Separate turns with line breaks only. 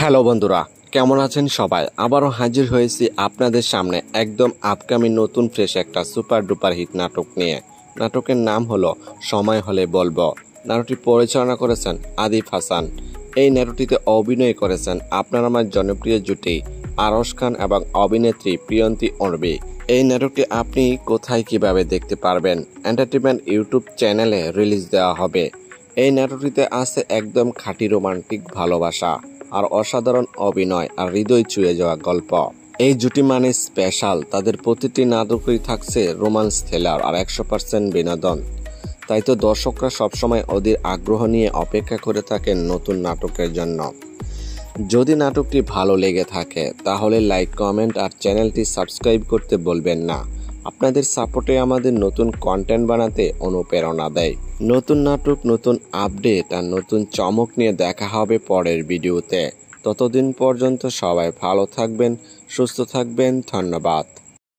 Hello বন্ধুরা, কেমন আছেন সবাই? আবারও হাজির হয়েছি আপনাদের সামনে একদম আপকামিং নতুন ফ্রেশ একটা সুপার ডুপার হিট নাটক নিয়ে। নাটকের নাম হলো সময় হলে বলবো। নাটকটি পরিচালনা করেছেন আদিফ হাসান। এই নাটকটিতে অভিনয় করেছেন আপনার আমার জনপ্রিয় জুটি আরশ খান এবং অভিনেত্রী প্রিয়ন্তী অর্বি। এই নাটকটি আপনি কোথায় কিভাবে দেখতে পারবেন? এন্টারটেনমেন্ট ইউটিউব চ্যানেলে রিলিজ দেওয়া হবে। এই নাটকটিতে আছে একদম খাঁটি রোমান্টিক ভালোবাসা আর অসাধারণ অভিনয় আর হৃদয় ছুঁয়ে যাওয়া গল্প। এই জুটি মানে স্পেশাল, তাদের প্রতিটি নাটকই থাকছে রোমান্স থ্রিলার আর 100% বিনোদন। তাই তো দর্শকরা সবসময় অধীর আগ্রহ নিয়ে অপেক্ষা করে থাকেন নতুন নাটকের জন্য। যদি নাটকটি ভালো লেগে থাকে তাহলে লাইক, কমেন্ট আর চ্যানেলটি সাবস্ক্রাইব করতে বলবেন না। আপনাদের সাপোর্টে আমাদের নতুন কন্টেন্ট বানাতে অনুপ্রেরণা দেয়। নতুন নাটক, নতুন আপডেট আর নতুন চমক নিয়ে দেখা হবে পরের ভিডিওতে। ততদিন পর্যন্ত সবাই ভালো থাকবেন, সুস্থ থাকবেন। ধন্যবাদ।